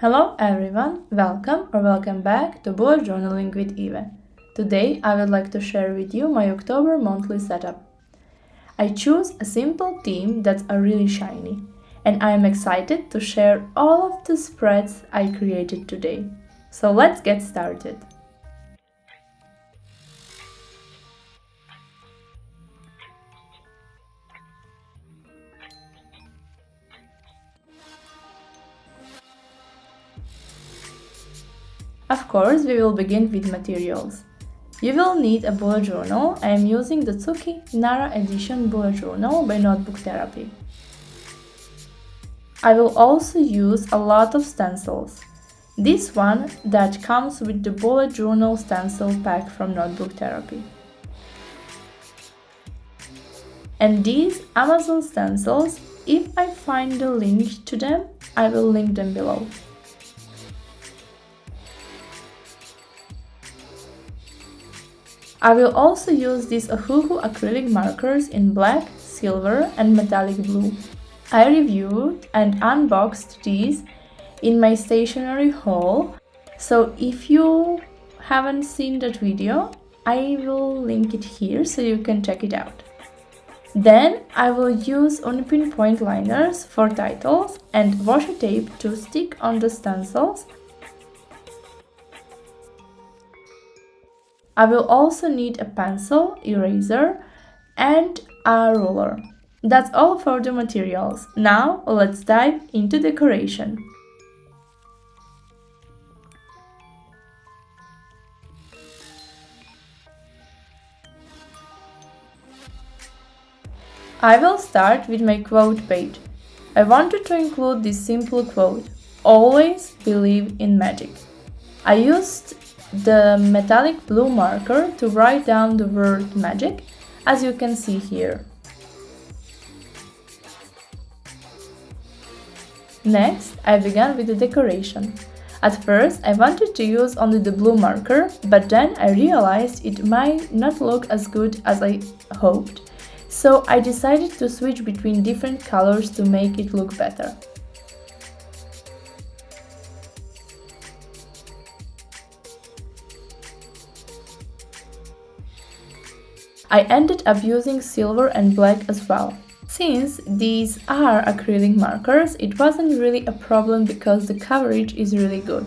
Hello everyone, welcome back to Bullet Journaling with Eve. Today I would like to share with you my October monthly setup. I choose a simple theme that's really shiny, and I am excited to share all of the spreads I created today. So let's get started. Of course, we will begin with materials. You will need a bullet journal. I am using the Tsuki Nara edition bullet journal by Notebook Therapy. I will also use a lot of stencils. This one that comes with the bullet journal stencil pack from Notebook Therapy. And these Amazon stencils, if I find the link to them, I will link them below. I will also use these Ohuhu acrylic markers in black, silver and metallic blue. I reviewed and unboxed these in my stationery haul, so if you haven't seen that video, I will link it here so you can check it out. Then I will use UniPin Fineliners for titles and washi tape to stick on the stencils. I will also need a pencil, eraser, and a ruler. That's all for the materials. Now let's dive into decoration. I will start with my quote page. I wanted to include this simple quote: "Always believe in magic." I used the metallic blue marker to write down the word magic, as you can see here. Next, I began with the decoration. At first, I wanted to use only the blue marker, but then I realized it might not look as good as I hoped, so I decided to switch between different colors to make it look better. I ended up using silver and black as well. Since these are acrylic markers, it wasn't really a problem because the coverage is really good.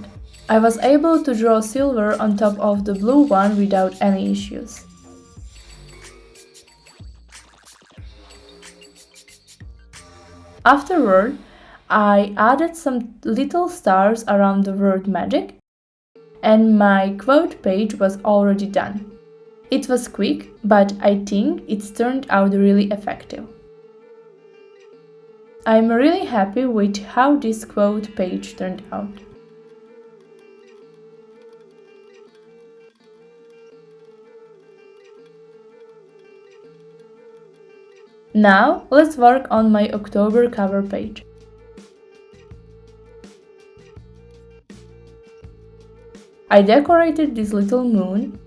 I was able to draw silver on top of the blue one without any issues. Afterward, I added some little stars around the word magic, and my quote page was already done. It was quick, but I think it's turned out really effective. I'm really happy with how this quote page turned out. Now, let's work on my October cover page. I decorated this little moon.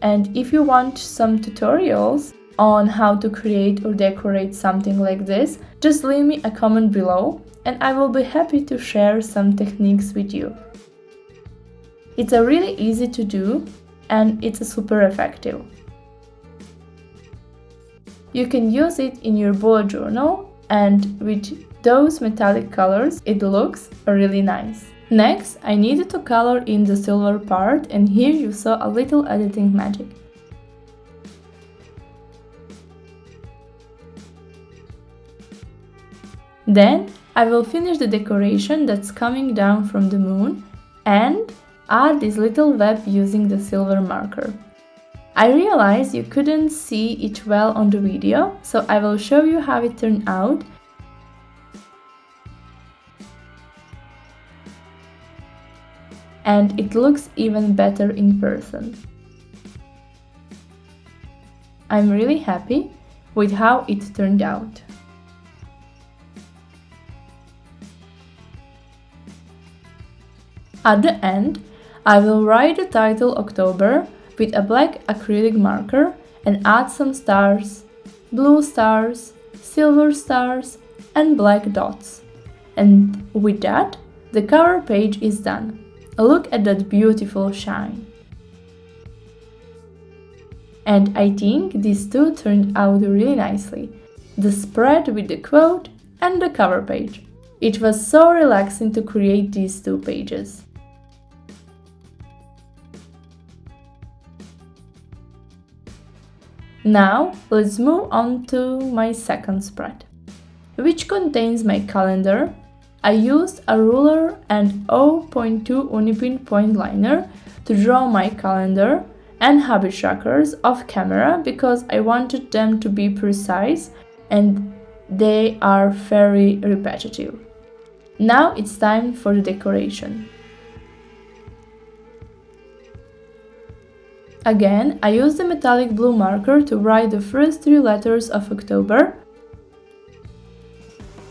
And if you want some tutorials on how to create or decorate something like this, just leave me a comment below and I will be happy to share some techniques with you. It's a really easy to do and it's super effective. You can use it in your bullet journal, and with those metallic colors it looks really nice. Next, I needed to color in the silver part, and here you saw a little editing magic. Then I will finish the decoration that's coming down from the moon and add this little web using the silver marker. I realized you couldn't see it well on the video, so I will show you how it turned out. And it looks even better in person. I'm really happy with how it turned out. At the end, I will write the title October with a black acrylic marker and add some stars, blue stars, silver stars and black dots. And with that, The cover page is done. Look at that beautiful shine. And I think these two turned out really nicely. The spread with the quote and the cover page. It was so relaxing to create these two pages. Now let's move on to my second spread, which contains my calendar. I used a ruler and 0.2 UniPin point liner to draw my calendar and habit trackers off camera because I wanted them to be precise and they are very repetitive. Now it's time for the decoration. Again, I used the metallic blue marker to write the first 3 letters of October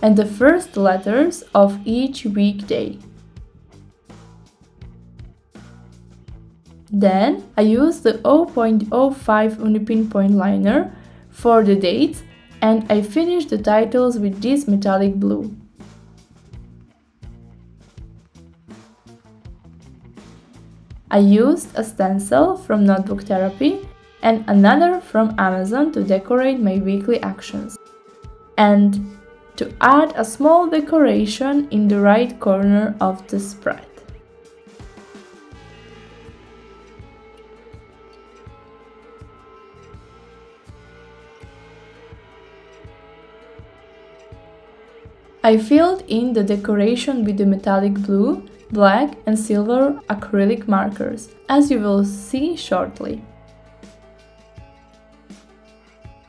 and the first letters of each weekday. Then I used the 0.05 UniPin point liner for the dates and I finished the titles with this metallic blue. I used a stencil from Notebook Therapy and another from Amazon to decorate my weekly actions and to add a small decoration in the right corner of the spread. I filled in the decoration with the metallic blue, black and silver acrylic markers, as you will see shortly.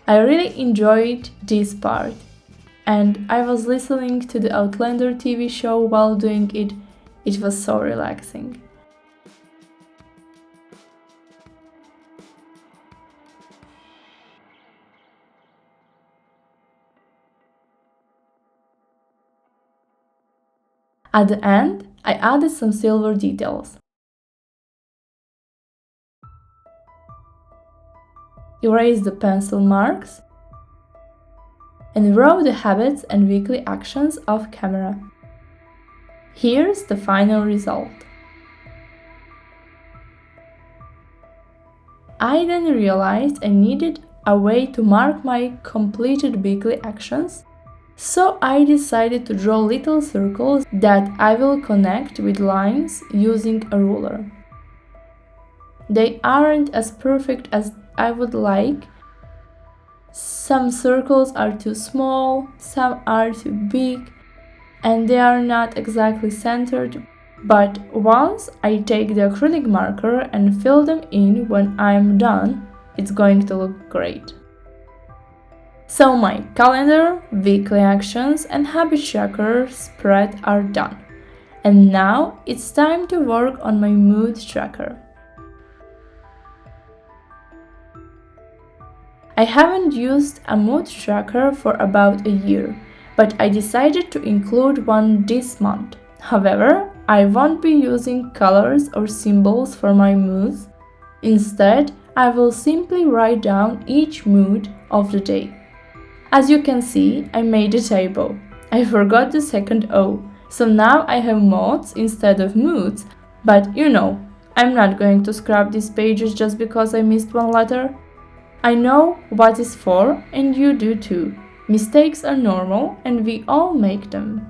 I really enjoyed this part, and I was listening to the Outlander TV show while doing it. It was so relaxing. At the end, I added some silver details. Erased the pencil marks and wrote the habits and weekly actions off camera. Here's the final result. I then realized I needed a way to mark my completed weekly actions, so I decided to draw little circles that I will connect with lines using a ruler. They aren't as perfect as I would like. Some circles are too small, some are too big, and they are not exactly centered, but once I take the acrylic marker and fill them in when I'm done, it's going to look great. So my calendar, weekly actions and habit tracker spread are done. And now it's time to work on my mood tracker. I haven't used a mood tracker for about a year, but I decided to include one this month. However, I won't be using colors or symbols for my moods. Instead, I will simply write down each mood of the day. As you can see, I made a typo. I forgot the second O, so now I have modes instead of moods, but you know, I'm not going to scrap these pages just because I missed one letter. I know what is for, and you do too. Mistakes are normal, and we all make them.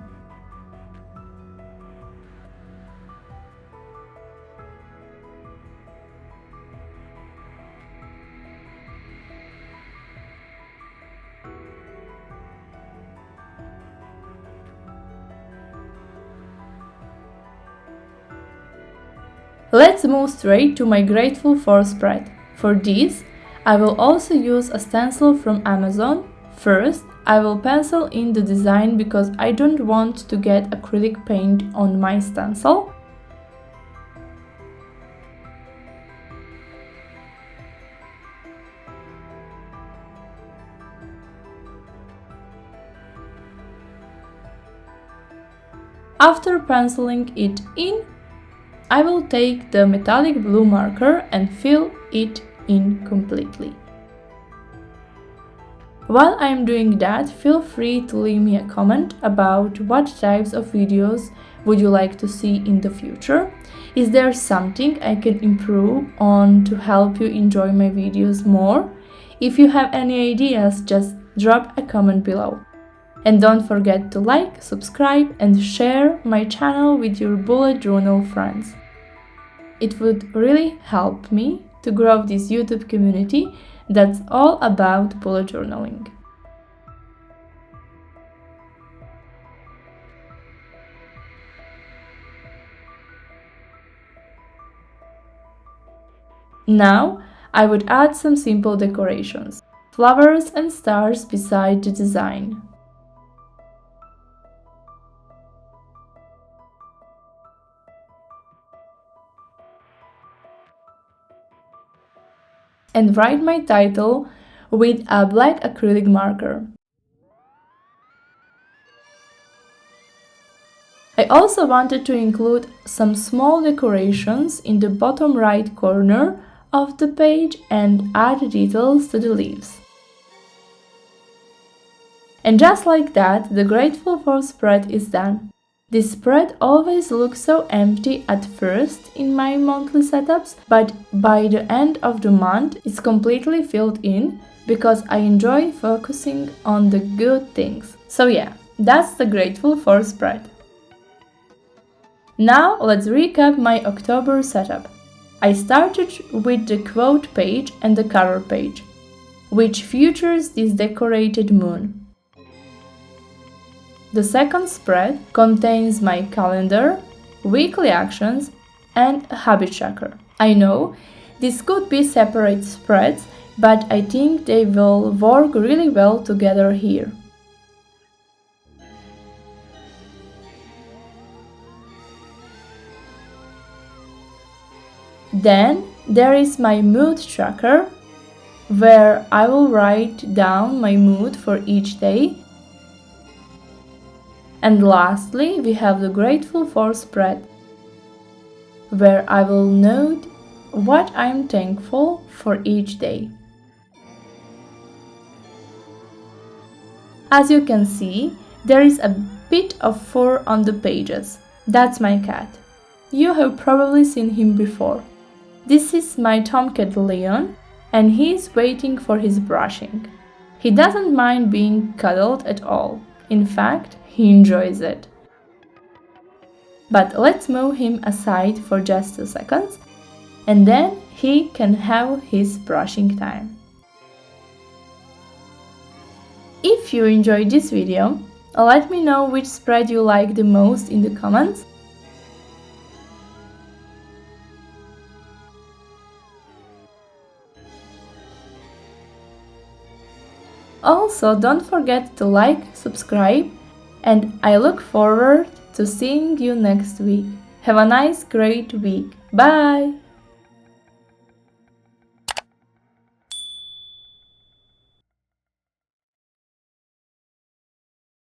Let's move straight to my Grateful For spread. For this, I will also use a stencil from Amazon. First, I will pencil in the design because I don't want to get acrylic paint on my stencil. After penciling it in, I will take the metallic blue marker and fill it in completely. While I'm doing that, feel free to leave me a comment about what types of videos would you like to see in the future. Is there something I can improve on to help you enjoy my videos more? If you have any ideas, just drop a comment below. And don't forget to like, subscribe and share my channel with your bullet journal friends. It would really help me to grow this YouTube community that's all about bullet journaling. Now, I would add some simple decorations, flowers and stars beside the design. And write my title with a black acrylic marker. I also wanted to include some small decorations in the bottom right corner of the page and add details to the leaves. And just like that, the Grateful For spread is done. This spread always looks so empty at first in my monthly setups, but by the end of the month it's completely filled in because I enjoy focusing on the good things. So yeah, that's the Grateful For spread. Now let's recap my October setup. I started with the quote page and the cover page, which features this decorated moon. The second spread contains my calendar, weekly actions, and a habit tracker. I know this could be separate spreads, but I think they will work really well together here. Then there is my mood tracker, where I will write down my mood for each day. And lastly, we have the Grateful For spread, where I will note what I'm thankful for each day. As you can see, there is a bit of fur on the pages. That's my cat. You have probably seen him before. This is my tomcat Leon, and he's waiting for his brushing. He doesn't mind being cuddled at all. In fact, he enjoys it. But let's move him aside for just 2 seconds, and then he can have his brushing time. If you enjoyed this video, let me know which spread you like the most in the comments. Also, don't forget to like, subscribe, and I look forward to seeing you next week. Have a nice, great week. Bye!